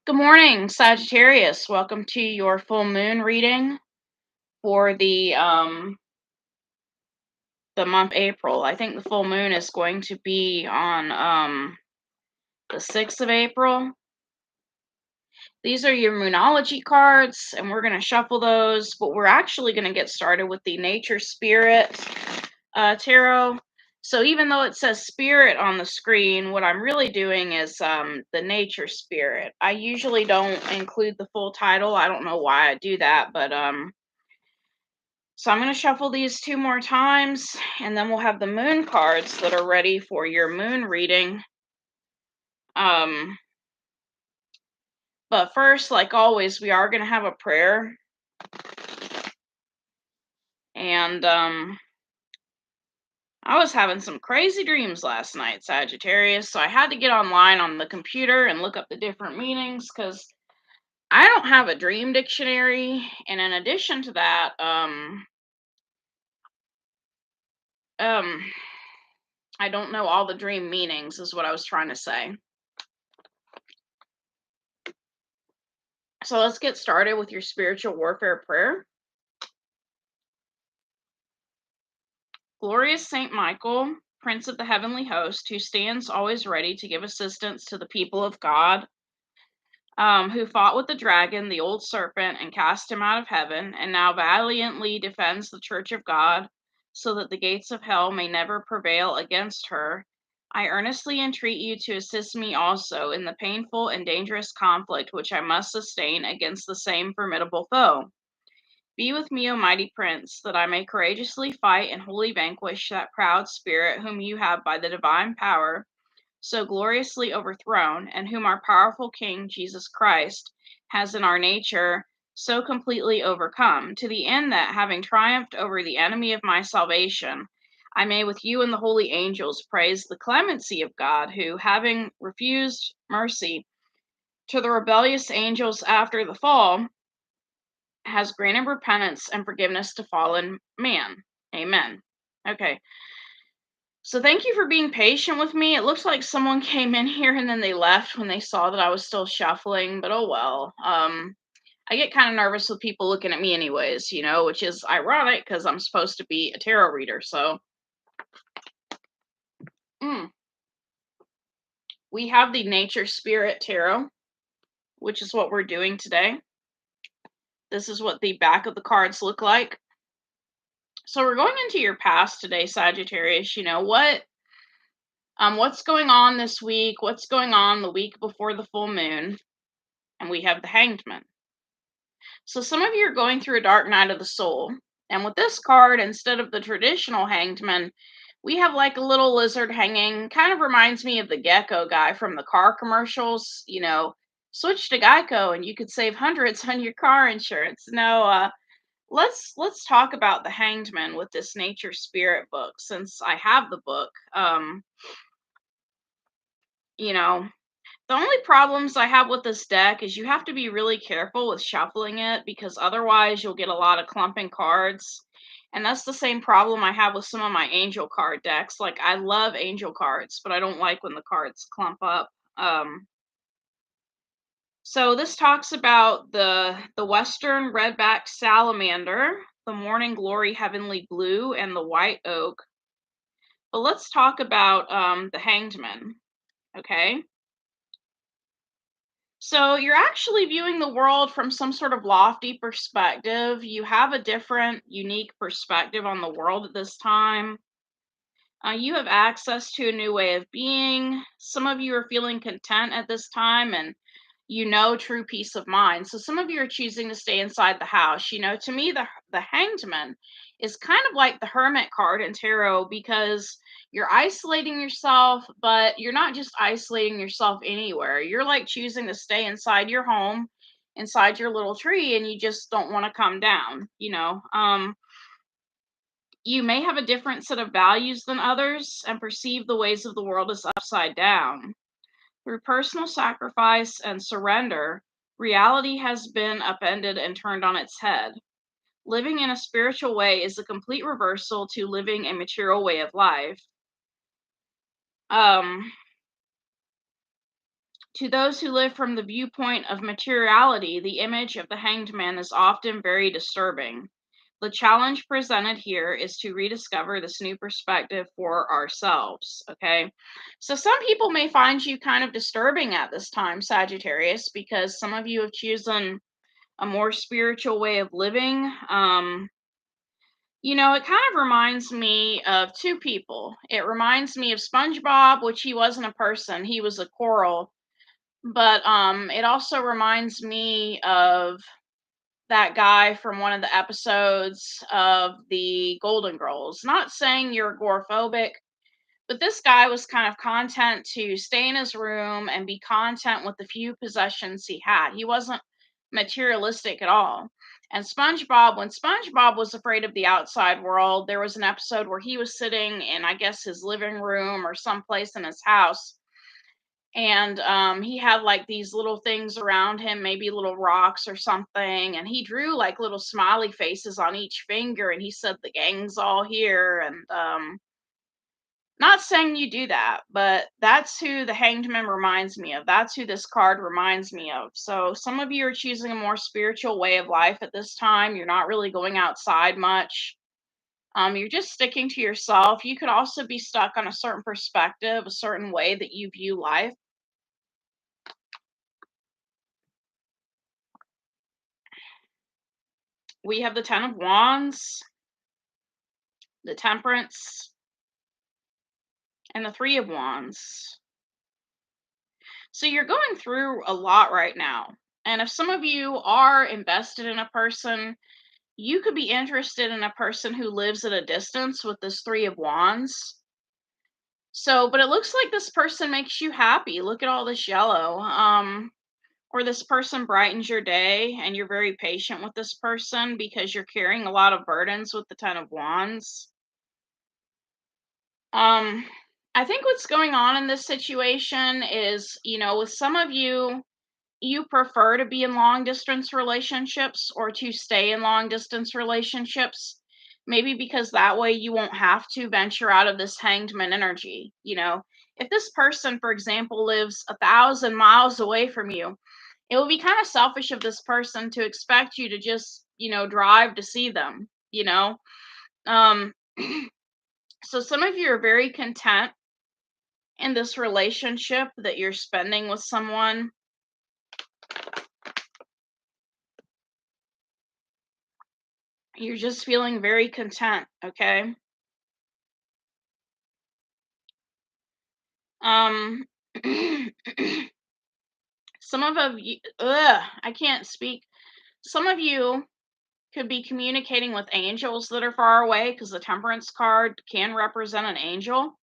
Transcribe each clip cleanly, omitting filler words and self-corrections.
Good morning, Sagittarius. Welcome to your full moon reading for the month April. I think the full moon is going to be on the 6th of April. These are your Moonology cards, and we're going to shuffle those, but we're actually going to get started with the Nature Spirit Tarot. So even though it says Spirit on the screen, what I'm really doing is the Nature Spirit. I usually don't include the full title. I don't know why I do that, but so I'm going to shuffle these two more times, and then we'll have the moon cards that are ready for your moon reading. But first, like always, we are going to have a prayer. And I was having some crazy dreams last night, Sagittarius, so I had to get online on the computer and look up the different meanings because I don't have a dream dictionary. And in addition to that, I don't know all the dream meanings, is what I was trying to say. So let's get started with your spiritual warfare prayer. Glorious Saint Michael, Prince of the Heavenly Host, who stands always ready to give assistance to the people of God, who fought with the dragon, the old serpent, and cast him out of heaven, and now valiantly defends the Church of God, so that the gates of hell may never prevail against her. I earnestly entreat you to assist me also in the painful and dangerous conflict which I must sustain against the same formidable foe. Be with me, O mighty Prince, that I may courageously fight and wholly vanquish that proud spirit whom you have by the divine power so gloriously overthrown, and whom our powerful King, Jesus Christ, has in our nature so completely overcome, to the end that, having triumphed over the enemy of my salvation, I may with you and the holy angels praise the clemency of God, who, having refused mercy to the rebellious angels after the fall, has granted repentance and forgiveness to fallen man. Amen. Okay. So thank you for being patient with me. It looks like someone came in here and then they left when they saw that I was still shuffling, but oh well. I get kind of nervous with people looking at me anyways, which is ironic because I'm supposed to be a tarot reader. So we have the Nature Spirit Tarot, which is what we're doing today. This is what the back of the cards look like. So we're going into your past today, Sagittarius. What's going on this week? What's going on the week before the full moon? And we have the Hanged Man. So some of you are going through a dark night of the soul. And with this card, instead of the traditional Hanged Man, we have like a little lizard hanging. Kind of reminds me of the gecko guy from the car commercials. Switch to Geico and you could save hundreds on your car insurance. No, let's talk about the Hanged Man with this Nature Spirit book, since I have the book. The only problems I have with this deck is you have to be really careful with shuffling it, because otherwise you'll get a lot of clumping cards. And that's the same problem I have with some of my angel card decks. Like, I love angel cards, but I don't like when the cards clump up. So this talks about the Western Redback Salamander, the Morning Glory Heavenly Blue, and the White Oak. But let's talk about the Hanged Man, okay? So you're actually viewing the world from some sort of lofty perspective. You have a different, unique perspective on the world at this time. You have access to a new way of being. Some of you are feeling content at this time, and true peace of mind. So some of you are choosing to stay inside the house. To me, the Hanged Man is kind of like the Hermit card in tarot, because you're isolating yourself, but you're not just isolating yourself anywhere. You're like choosing to stay inside your home, inside your little tree, and you just don't want to come down. You may have a different set of values than others and perceive the ways of the world as upside down. Through personal sacrifice and surrender, reality has been upended and turned on its head. Living in a spiritual way is a complete reversal to living a material way of life. To those who live from the viewpoint of materiality, the image of the hanged man is often very disturbing. The challenge presented here is to rediscover this new perspective for ourselves. Okay. So some people may find you kind of disturbing at this time, Sagittarius, because some of you have chosen a more spiritual way of living. It kind of reminds me of two people. It reminds me of SpongeBob, which he wasn't a person, he was a coral. But it also reminds me of that guy from one of the episodes of the Golden Girls. Not saying you're agoraphobic, but this guy was kind of content to stay in his room and be content with the few possessions he had. He wasn't materialistic at all. And SpongeBob, when SpongeBob was afraid of the outside world, there was an episode where he was sitting in, I guess, his living room or someplace in his house. And he had like these little things around him, maybe little rocks or something. And he drew like little smiley faces on each finger. And he said, "The gang's all here." And not saying you do that, but that's who the hanged man reminds me of. That's who this card reminds me of. So some of you are choosing a more spiritual way of life at this time. You're not really going outside much. You're just sticking to yourself. You could also be stuck on a certain perspective, a certain way that you view life. We have the Ten of Wands, the Temperance, and the Three of Wands. So you're going through a lot right now. And if some of you are invested in a person, you could be interested in a person who lives at a distance with this Three of Wands. So, but it looks like this person makes you happy. Look at all this yellow. Or this person brightens your day and you're very patient with this person because you're carrying a lot of burdens with the Ten of Wands. I think what's going on in this situation is, with some of you, you prefer to be in long distance relationships or to stay in long distance relationships. Maybe because that way you won't have to venture out of this hanged man energy. If this person, for example, lives 1,000 miles away from you, it would be kind of selfish of this person to expect you to just, drive to see them. Um, so some of you are very content in this relationship that you're spending with someone. You're just feeling very content, okay? Um some of you, I can't speak. Some of you could be communicating with angels that are far away because the Temperance card can represent an angel.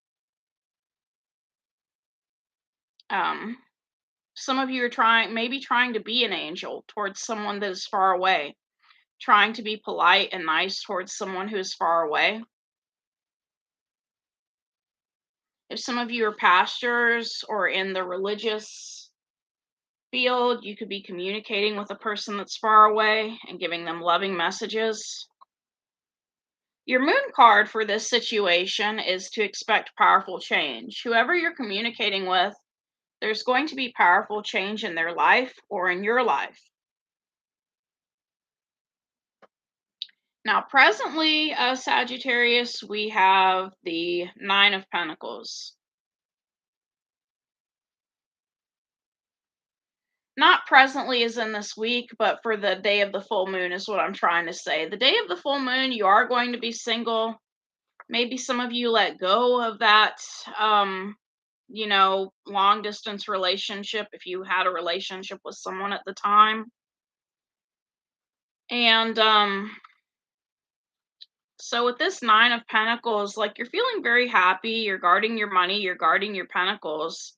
Um some of you are maybe trying to be an angel towards someone that is far away, trying to be polite and nice towards someone who is far away. If some of you are pastors or in the religious field, you could be communicating with a person that's far away and giving them loving messages. Your moon card for this situation is to expect powerful change. Whoever you're communicating with, there's going to be powerful change in their life or in your life. Now, presently, Sagittarius, we have the Nine of Pentacles. Not presently as in this week, but for the day of the full moon is what I'm trying to say. The day of the full moon, you are going to be single. Maybe some of you let go of that, long distance relationship if you had a relationship with someone at the time. And so with this Nine of Pentacles, like you're feeling very happy, you're guarding your money, you're guarding your pentacles.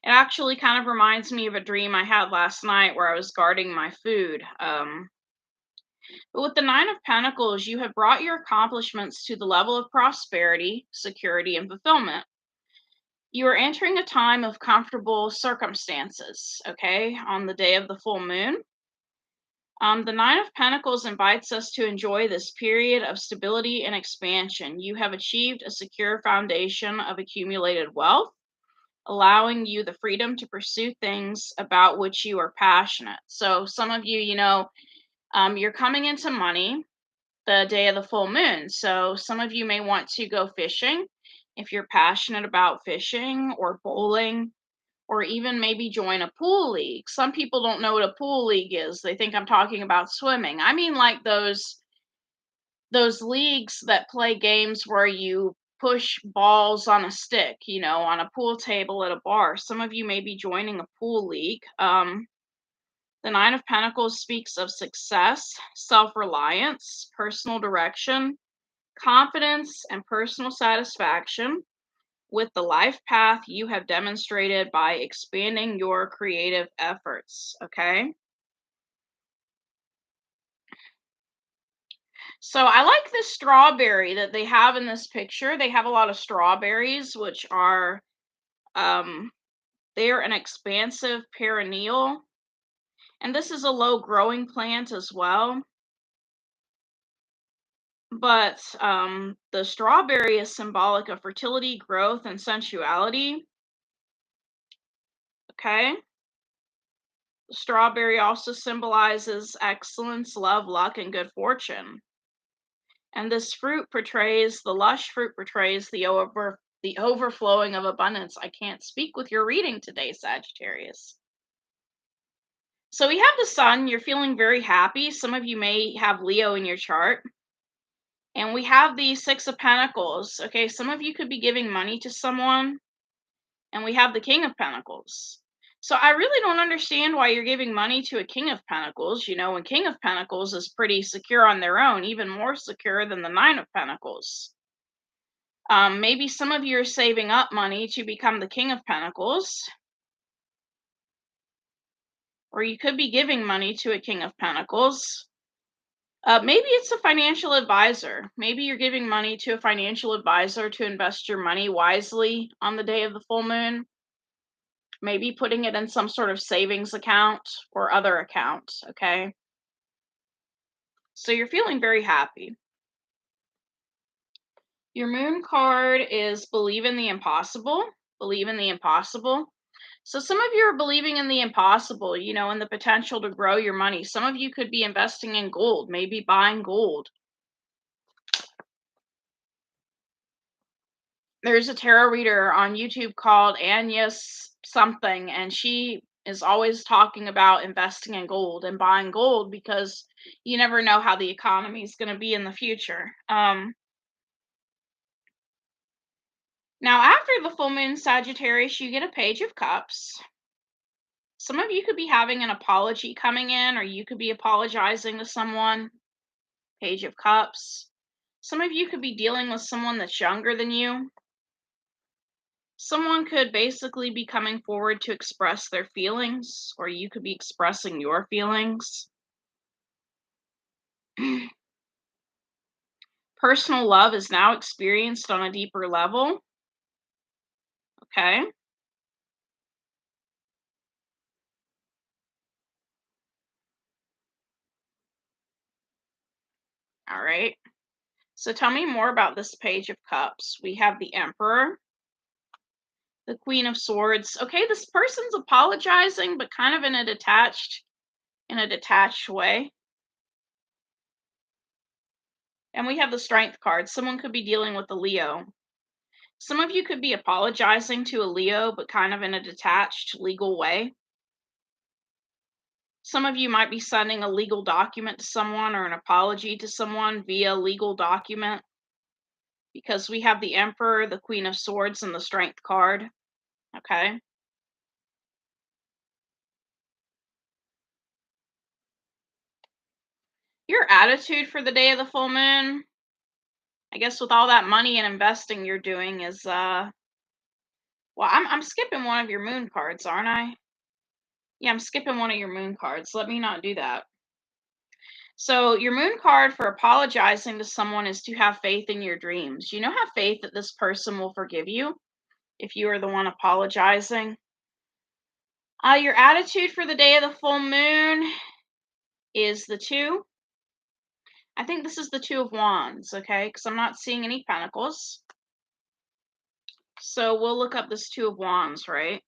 It actually kind of reminds me of a dream I had last night where I was guarding my food. But with the Nine of Pentacles, you have brought your accomplishments to the level of prosperity, security, and fulfillment. You are entering a time of comfortable circumstances, okay, on the day of the full moon. The Nine of Pentacles invites us to enjoy this period of stability and expansion. You have achieved a secure foundation of accumulated wealth. allowing you the freedom to pursue things about which you are passionate. So some of you, you're coming into money the day of the full moon. So some of you may want to go fishing if you're passionate about fishing or bowling, or even maybe join a pool league. Some people don't know what a pool league is. They think I'm talking about swimming. I mean like those leagues that play games where you push balls on a stick, on a pool table at a bar. Some of you may be joining a pool league. The Nine of Pentacles speaks of success, self-reliance, personal direction, confidence, and personal satisfaction with the life path you have demonstrated by expanding your creative efforts. Okay. So I like this strawberry that they have in this picture. They have a lot of strawberries, which are, um, they're an expansive perennial. And this is a low growing plant as well. But the strawberry is symbolic of fertility, growth, and sensuality. Okay. The strawberry also symbolizes excellence, love, luck, and good fortune. And this lush fruit portrays the overflowing of abundance. I can't speak with your reading today, Sagittarius. So we have the sun. You're feeling very happy. Some of you may have Leo in your chart. And we have the Six of Pentacles. Okay, some of you could be giving money to someone. And we have the King of Pentacles. So I really don't understand why you're giving money to a King of Pentacles, when King of Pentacles is pretty secure on their own, even more secure than the Nine of Pentacles. Maybe some of you are saving up money to become the King of Pentacles. Or you could be giving money to a King of Pentacles. Maybe it's a financial advisor. Maybe you're giving money to a financial advisor to invest your money wisely on the day of the full moon. Maybe putting it in some sort of savings account or other account, okay? So you're feeling very happy. Your moon card is believe in the impossible. Believe in the impossible. So some of you are believing in the impossible, in the potential to grow your money. Some of you could be investing in gold, maybe buying gold. There's a tarot reader on YouTube called Agnes something, and she is always talking about investing in gold and buying gold because you never know how the economy is going to be in the future. Now, after the full moon, Sagittarius, you get a Page of Cups. Some of you could be having an apology coming in, or you could be apologizing to someone. Page of Cups. Some of you could be dealing with someone that's younger than you. Someone could basically be coming forward to express their feelings, or you could be expressing your feelings. Personal love is now experienced on a deeper level. Okay. All right. So tell me more about this Page of Cups. We have the Emperor, the Queen of Swords. Okay, this person's apologizing, but kind of in a detached way. And we have the Strength card. Someone could be dealing with a Leo. Some of you could be apologizing to a Leo, but kind of in a detached, legal way. Some of you might be sending a legal document to someone or an apology to someone via legal document, because we have the Emperor, the Queen of Swords, and the Strength card. Okay. Your attitude for the day of the full moon, I guess with all that money and investing you're doing is, well, I'm skipping one of your moon cards, aren't I? Yeah, I'm skipping one of your moon cards. Let me not do that. So your moon card for apologizing to someone is to have faith in your dreams. Have faith that this person will forgive you if you are the one apologizing. Your attitude for the day of the full moon is the 2. I think this is the 2 of Wands, okay? Because I'm not seeing any pentacles. So we'll look up this Two of Wands, right?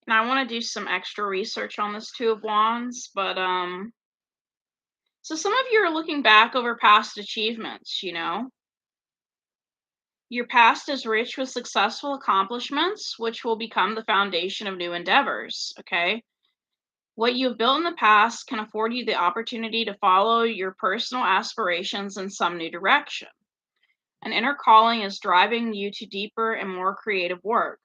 And I want to do some extra research on this Two of Wands, but so some of you are looking back over past achievements, you know. Your past is rich with successful accomplishments, which will become the foundation of new endeavors, okay? What you've built in the past can afford you the opportunity to follow your personal aspirations in some new direction. An inner calling is driving you to deeper and more creative work.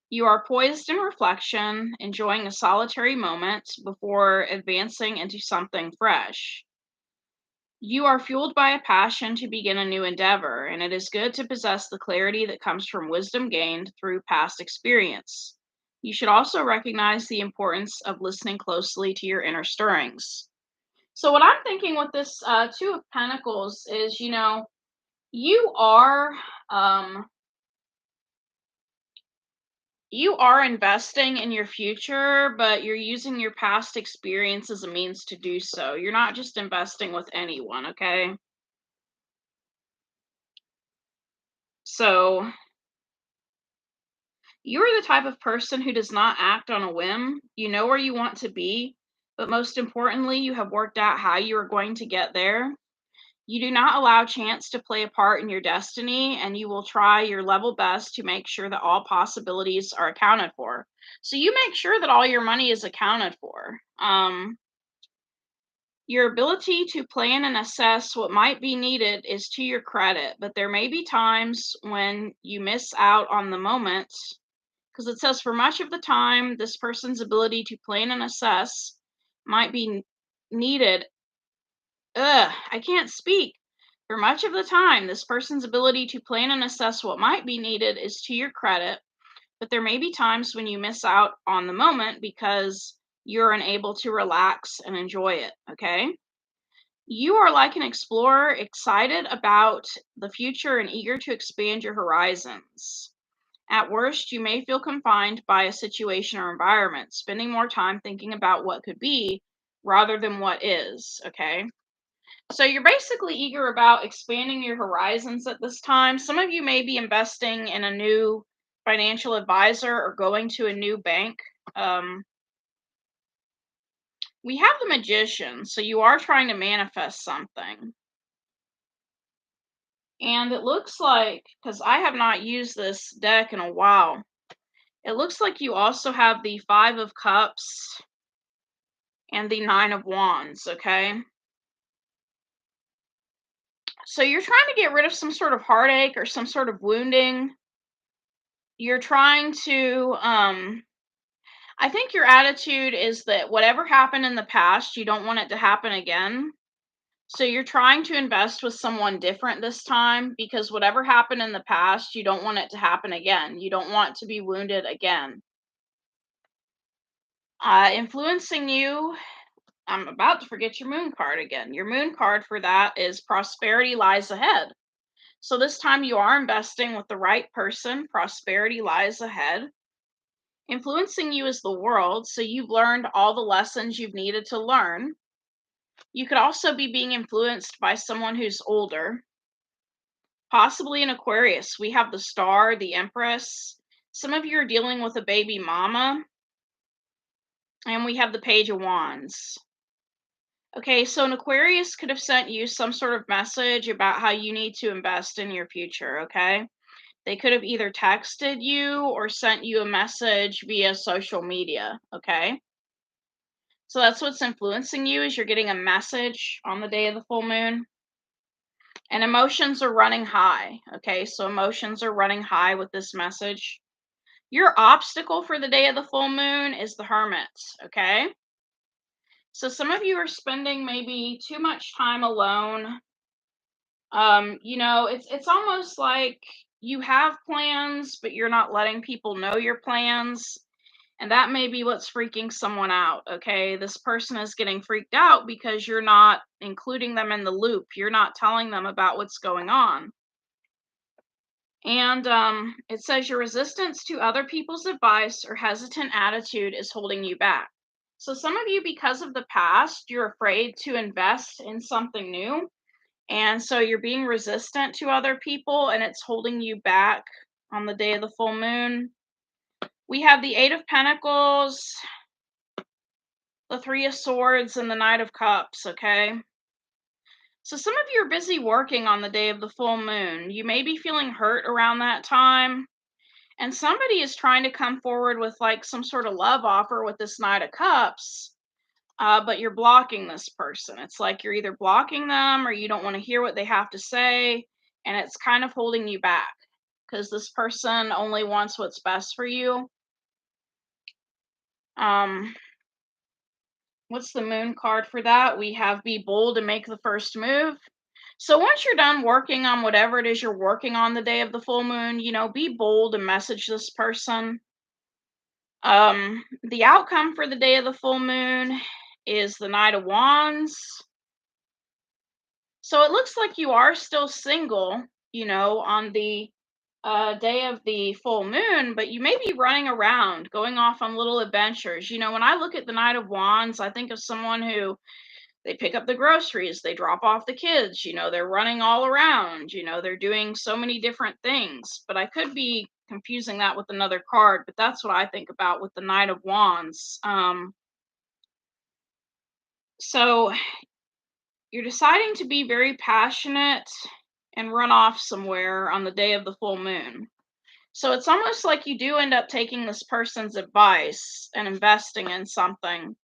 You are poised in reflection, enjoying a solitary moment before advancing into something fresh. You are fueled by a passion to begin a new endeavor, and it is good to possess the clarity that comes from wisdom gained through past experience. You should also recognize the importance of listening closely to your inner stirrings. So, what I'm thinking with this Two of Pentacles is, you know, you are um, you are investing in your future, but you're using your past experience as a means to do so. You're not just investing with anyone, okay? So, you're the type of person who does not act on a whim. You know where you want to be, but most importantly, you have worked out how you are going to get there. You do not allow chance to play a part in your destiny, and you will try your level best to make sure that all possibilities are accounted for. So you make sure that all your money is accounted for. Your ability to plan and assess what might be needed is to your credit, but there may be times when you miss out on the moment because it says for much of the time, this person's ability to plan and assess might be needed. I can't speak. For much of the time, this person's ability to plan and assess what might be needed is to your credit, but there may be times when you miss out on the moment because you're unable to relax and enjoy it, okay? You are like an explorer, excited about the future and eager to expand your horizons. At worst, you may feel confined by a situation or environment, spending more time thinking about what could be rather than what is, okay? So you're basically eager about expanding your horizons at this time. Some of you may be investing in a new financial advisor or going to a new bank. Um, we have the Magician, so you are trying to manifest something. And it looks like, because I have not used this deck in a while, it looks like you also have the Five of Cups and the Nine of Wands, okay? So you're trying to get rid of some sort of heartache or some sort of wounding. You're trying to, I think your attitude is that whatever happened in the past, you don't want it to happen again. So you're trying to invest with someone different this time because whatever happened in the past, you don't want it to happen again. You don't want to be wounded again. Influencing you, I'm about to forget your moon card again. Your moon card for that is prosperity lies ahead. So this time you are investing with the right person. Prosperity lies ahead. Influencing you is the world. So you've learned all the lessons you've needed to learn. You could also be being influenced by someone who's older, possibly an Aquarius. We have the Star, the Empress. Some of you are dealing with a baby mama. And we have the Page of Wands. Okay, so an Aquarius could have sent you some sort of message about how you need to invest in your future, okay? They could have either texted you or sent you a message via social media, okay? So that's what's influencing you is you're getting a message on the day of the full moon. And emotions are running high, okay? So emotions are running high with this message. Your obstacle for the day of the full moon is the Hermit, okay? So some of you are spending maybe too much time alone. You know, it's almost like you have plans, but you're not letting people know your plans. And that may be what's freaking someone out, okay? This person is getting freaked out because you're not including them in the loop. You're not telling them about what's going on. And it says your resistance to other people's advice or hesitant attitude is holding you back. So some of you, because of the past, you're afraid to invest in something new. And so you're being resistant to other people and it's holding you back on the day of the full moon. We have the Eight of Pentacles, the Three of Swords, and the Knight of Cups, okay? So some of you are busy working on the day of the full moon. You may be feeling hurt around that time. And somebody is trying to come forward with like some sort of love offer with this Knight of Cups, but you're blocking this person. It's like you're either blocking them or you don't want to hear what they have to say. And it's kind of holding you back because this person only wants what's best for you. What's the moon card for that? We have be bold and make the first move. So once you're done working on whatever it is you're working on the day of the full moon, be bold and message this person. The outcome for the day of the full moon is the Knight of Wands. So it looks like you are still single, on the day of the full moon, but you may be running around, going off on little adventures. When I look at the Knight of Wands, I think of someone who they pick up the groceries, they drop off the kids, they're running all around, they're doing so many different things. But I could be confusing that with another card, but that's what I think about with the Knight of Wands. So you're deciding to be very passionate and run off somewhere on the day of the full moon. So it's almost like you do end up taking this person's advice and investing in something.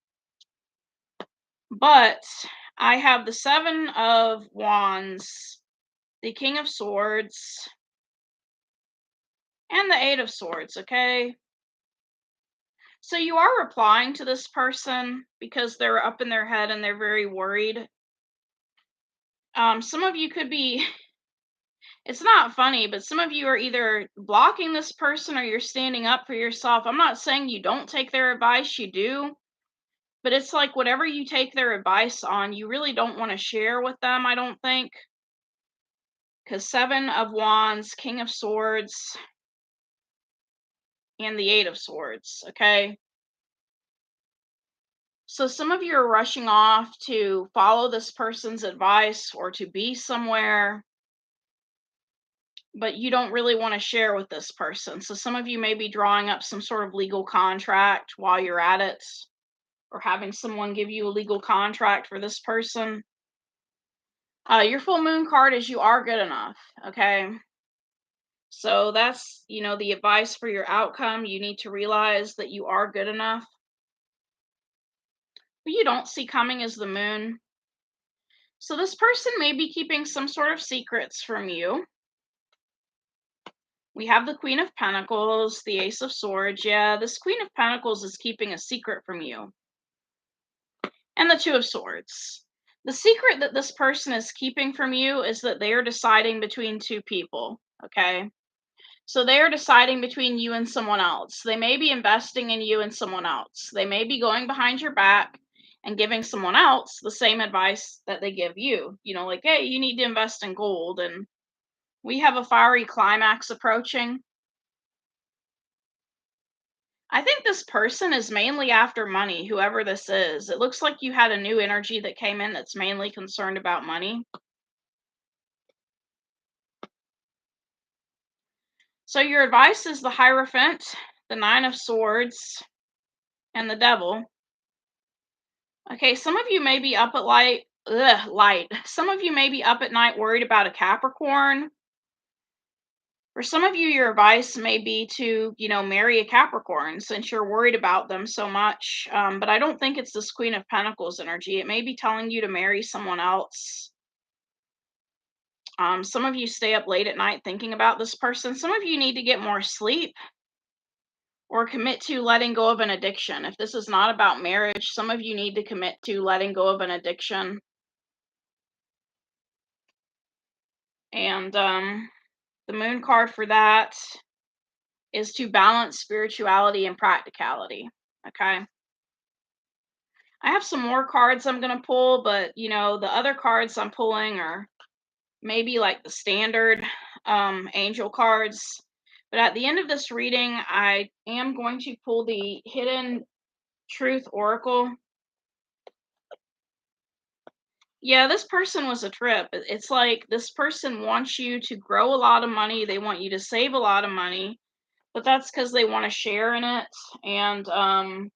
But I have the Seven of Wands, the King of Swords, and the Eight of Swords, okay? So you are replying to this person because they're up in their head and they're very worried. Some of you could be, it's not funny, but some of you are either blocking this person or you're standing up for yourself. I'm not saying you don't take their advice, you do. But it's like whatever you take their advice on, you really don't want to share with them, I don't think. Because Seven of Wands, King of Swords, and the Eight of Swords, okay? So some of you are rushing off to follow this person's advice or to be somewhere, but you don't really want to share with this person. So some of you may be drawing up some sort of legal contract while you're at it, or having someone give you a legal contract for this person. Your full moon card is you are good enough, okay? So that's, the advice for your outcome. You need to realize that you are good enough. What you don't see coming is the moon. So this person may be keeping some sort of secrets from you. We have the Queen of Pentacles, the Ace of Swords. Yeah, this Queen of Pentacles is keeping a secret from you. And the Two of Swords. The secret that this person is keeping from you is that they are deciding between two people, okay? So they are deciding between you and someone else. They may be investing in you and someone else. They may be going behind your back and giving someone else the same advice that they give you. Like, hey, you need to invest in gold. And we have a fiery climax approaching. I think this person is mainly after money, whoever this is. It looks like you had a new energy that came in that's mainly concerned about money. So your advice is the Hierophant, the Nine of Swords, and the Devil. Okay, some of you may be up at light. Some of you may be up at night worried about a Capricorn. For some of you, your advice may be to, marry a Capricorn since you're worried about them so much. But I don't think it's this Queen of Pentacles energy. It may be telling you to marry someone else. Some of you stay up late at night thinking about this person. Some of you need to get more sleep or commit to letting go of an addiction. If this is not about marriage, some of you need to commit to letting go of an addiction. And the moon card for that is to balance spirituality and practicality. Okay. I have some more cards I'm going to pull, but the other cards I'm pulling are maybe like the standard angel cards. But at the end of this reading, I am going to pull the Hidden Truth Oracle. Yeah, this person was a trip. It's like this person wants you to grow a lot of money. They want you to save a lot of money, but that's because they want to share in it. And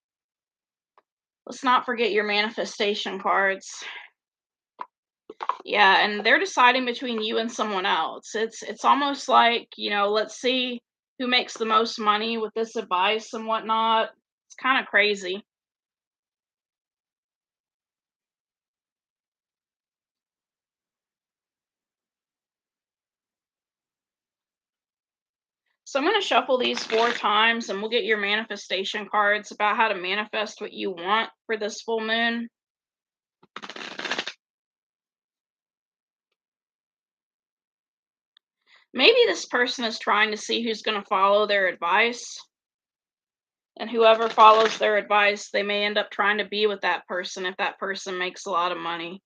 let's not forget your manifestation cards. Yeah, and they're deciding between you and someone else. It's almost like, let's see who makes the most money with this advice and whatnot. It's kind of crazy. So I'm going to shuffle these 4 times and we'll get your manifestation cards about how to manifest what you want for this full moon. Maybe this person is trying to see who's going to follow their advice, and whoever follows their advice, they may end up trying to be with that person if that person makes a lot of money.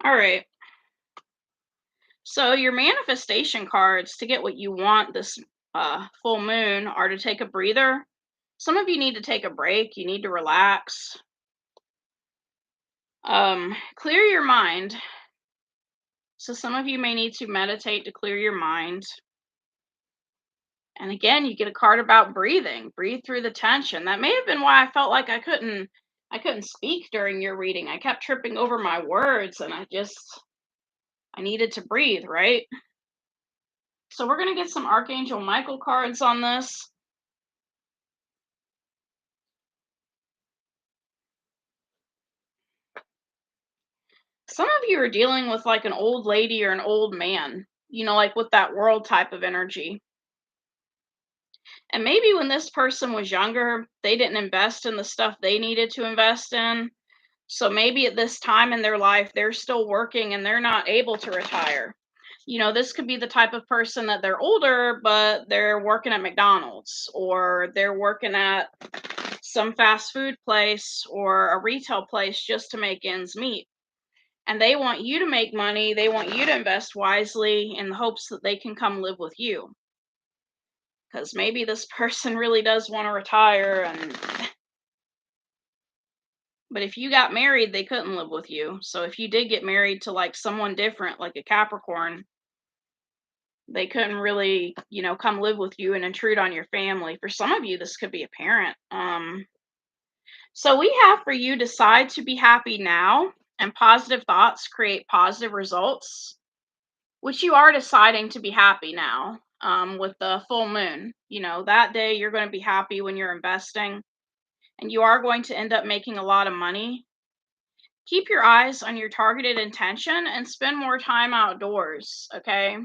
All right. So your manifestation cards to get what you want this full moon are to take a breather. Some of you need to take a break. You need to relax. Clear your mind. So some of you may need to meditate to clear your mind. And again, you get a card about breathing. Breathe through the tension. That may have been why I felt like I couldn't speak during your reading. I kept tripping over my words and I needed to breathe, right? So we're going to get some Archangel Michael cards on this. Some of you are dealing with like an old lady or an old man, like with that world type of energy. And maybe when this person was younger, they didn't invest in the stuff they needed to invest in. So maybe at this time in their life, they're still working and they're not able to retire. This could be the type of person that they're older, but they're working at McDonald's or they're working at some fast food place or a retail place just to make ends meet. And they want you to make money. They want you to invest wisely in the hopes that they can come live with you. Because maybe this person really does want to retire, but if you got married, they couldn't live with you. So if you did get married to like someone different, like a Capricorn, they couldn't really, come live with you and intrude on your family. For some of you, this could be a parent. So we have for you decide to be happy now, and positive thoughts create positive results, which you are deciding to be happy now. With the full moon, that day you're going to be happy when you're investing, and you are going to end up making a lot of money. Keep your eyes on your targeted intention and spend more time outdoors, okay?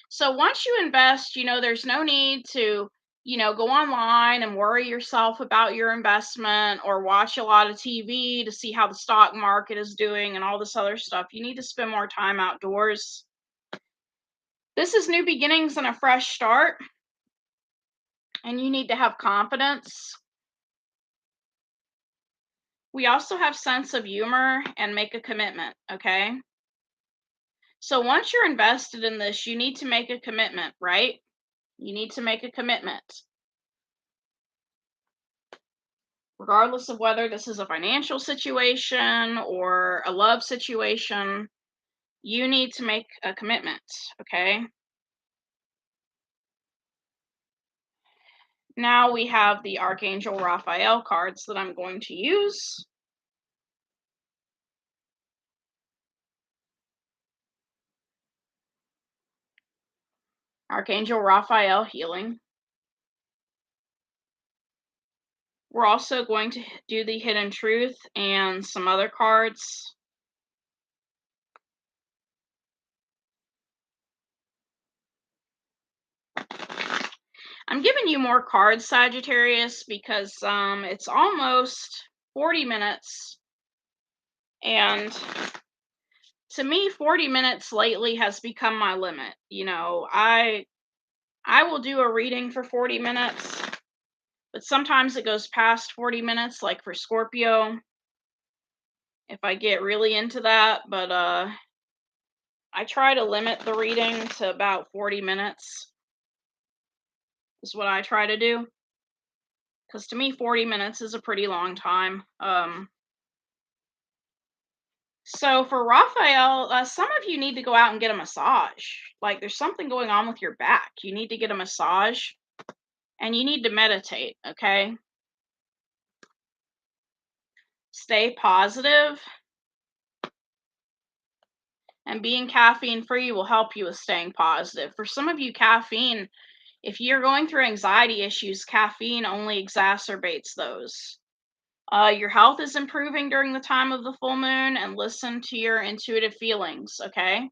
So once you invest, there's no need to, go online and worry yourself about your investment or watch a lot of TV to see how the stock market is doing and all this other stuff. You need to spend more time outdoors. This is new beginnings and a fresh start, and you need to have confidence. We also have sense of humor and make a commitment, okay? So once you're invested in this, you need to make a commitment, right? You need to make a commitment. Regardless of whether this is a financial situation or a love situation, you need to make a commitment, okay? Now we have the Archangel Raphael cards that I'm going to use. Archangel Raphael healing. We're also going to do the hidden truth and some other cards. I'm giving you more cards, Sagittarius, because it's almost 40 minutes. And to me, 40 minutes lately has become my limit. I will do a reading for 40 minutes, but sometimes it goes past 40 minutes, like for Scorpio, if I get really into that. But I try to limit the reading to about 40 minutes. is what I try to do. Because to me, 40 minutes is a pretty long time. So for Raphael, some of you need to go out and get a massage. Like there's something going on with your back. You need to get a massage and you need to meditate, okay? Stay positive, and being caffeine free will help you with staying positive. For some of you, caffeine, if you're going through anxiety issues, caffeine only exacerbates those. Your health is improving during the time of the full moon, and listen to your intuitive feelings, okay?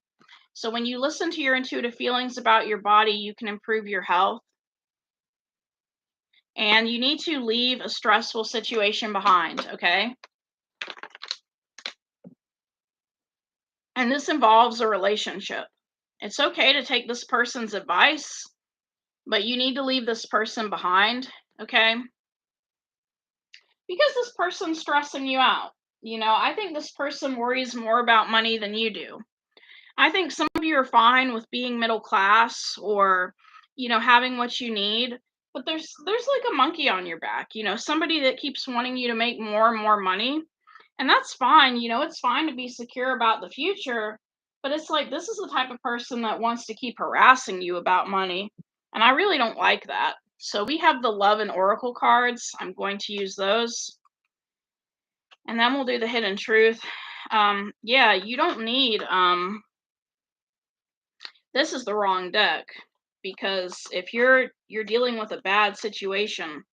So when you listen to your intuitive feelings about your body, you can improve your health. And you need to leave a stressful situation behind, okay? And this involves a relationship. It's okay to take this person's advice, but you need to leave this person behind, okay? Because this person's stressing you out. I think this person worries more about money than you do. I think some of you are fine with being middle class or, having what you need, but there's like a monkey on your back, somebody that keeps wanting you to make more and more money. And that's fine, it's fine to be secure about the future, but it's like this is the type of person that wants to keep harassing you about money, and I really don't like that. So we have the love and oracle cards. I'm going to use those. And then we'll do the hidden truth. Yeah, you don't need this is the wrong deck, because if you're dealing with a bad situation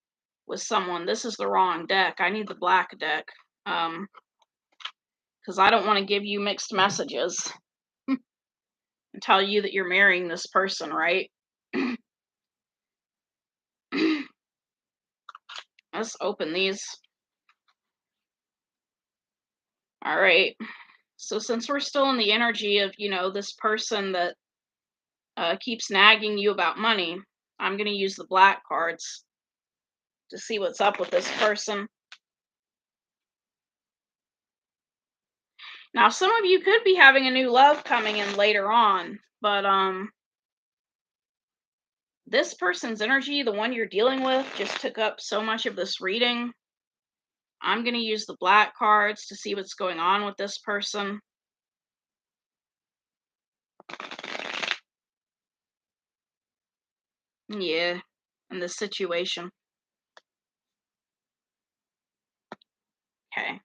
with someone, this is the wrong deck. I need the black deck, because I don't want to give you mixed messages and tell you that you're marrying this person, right? Let's open these. All right. So since we're still in the energy of, this person that keeps nagging you about money, I'm going to use the black cards to see what's up with this person. Now, some of you could be having a new love coming in later on, but this person's energy, the one you're dealing with, just took up so much of this reading. I'm going to use the black cards to see what's going on with this person. Yeah, in this situation. Okay.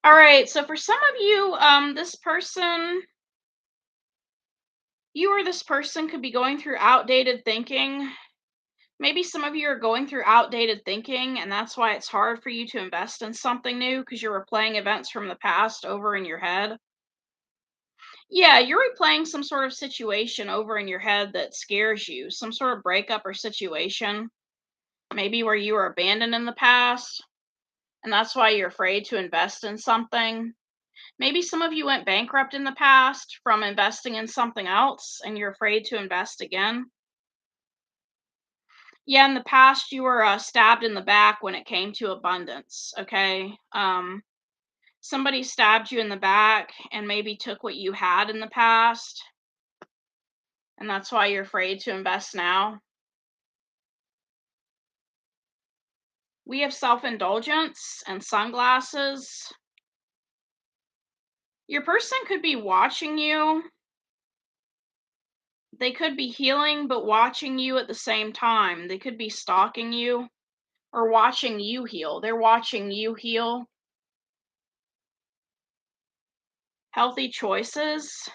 All right, so for some of you, this person, you or this person could be going through outdated thinking. Maybe some of you are going through outdated thinking, and that's why it's hard for you to invest in something new, because you're replaying events from the past over in your head. Yeah, you're replaying some sort of situation over in your head that scares you, some sort of breakup or situation, maybe where you were abandoned in the past, and that's why you're afraid to invest in something. Maybe some of you went bankrupt in the past from investing in something else, and you're afraid to invest again. Yeah, in the past, you were stabbed in the back when it came to abundance, okay? Somebody stabbed you in the back and maybe took what you had in the past, and that's why you're afraid to invest now. We have self-indulgence and sunglasses. Your person could be watching you. They could be healing, but watching you at the same time. They could be stalking you or watching you heal. They're watching you heal. Healthy choices.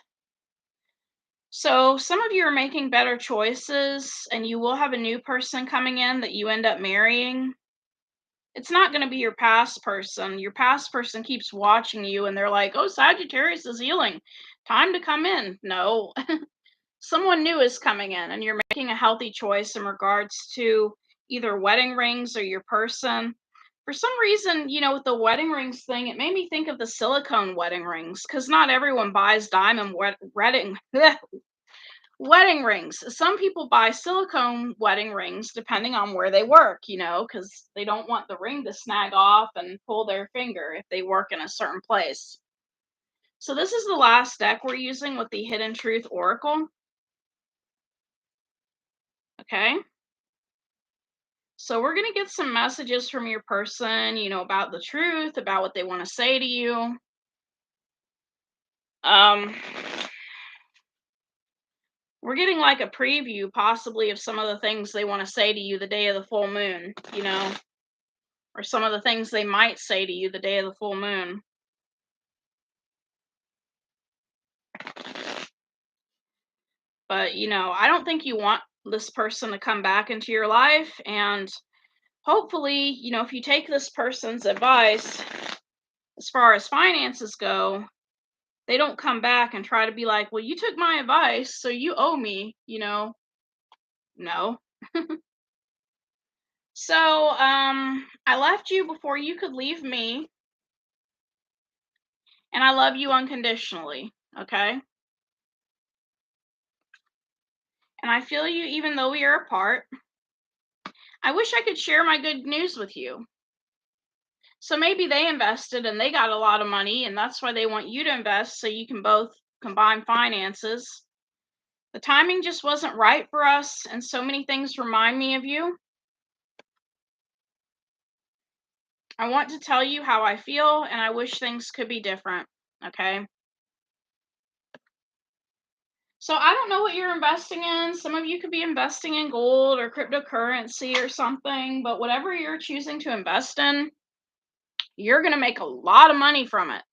So some of you are making better choices, and you will have a new person coming in that you end up marrying. It's not going to be your past person. Your past person keeps watching you, and they're like, oh, Sagittarius is healing. Time to come in. No, someone new is coming in, and you're making a healthy choice in regards to either wedding rings or your person. For some reason, with the wedding rings thing, it made me think of the silicone wedding rings, because not everyone buys diamond wedding wedding rings. Some people buy silicone wedding rings depending on where they work, because they don't want the ring to snag off and pull their finger if they work in a certain place. So this is the last deck we're using with the Hidden Truth Oracle. Okay? So we're going to get some messages from your person, about the truth, about what they want to say to you. Um, we're getting like a preview, possibly, of some of the things they want to say to you the day of the full moon, or some of the things they might say to you the day of the full moon. But, I don't think you want this person to come back into your life. And hopefully, if you take this person's advice as far as finances go, they don't come back and try to be like, well, you took my advice, so you owe me. No. So, I left you before you could leave me, and I love you unconditionally, okay? And I feel you even though we are apart. I wish I could share my good news with you. So maybe they invested and they got a lot of money, and that's why they want you to invest so you can both combine finances. The timing just wasn't right for us, and so many things remind me of you. I want to tell you how I feel, and I wish things could be different, okay? So I don't know what you're investing in. Some of you could be investing in gold or cryptocurrency or something, but whatever you're choosing to invest in, you're going to make a lot of money from it.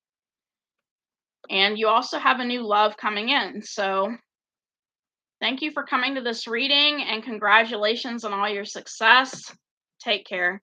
And you also have a new love coming in. So thank you for coming to this reading, and congratulations on all your success. Take care.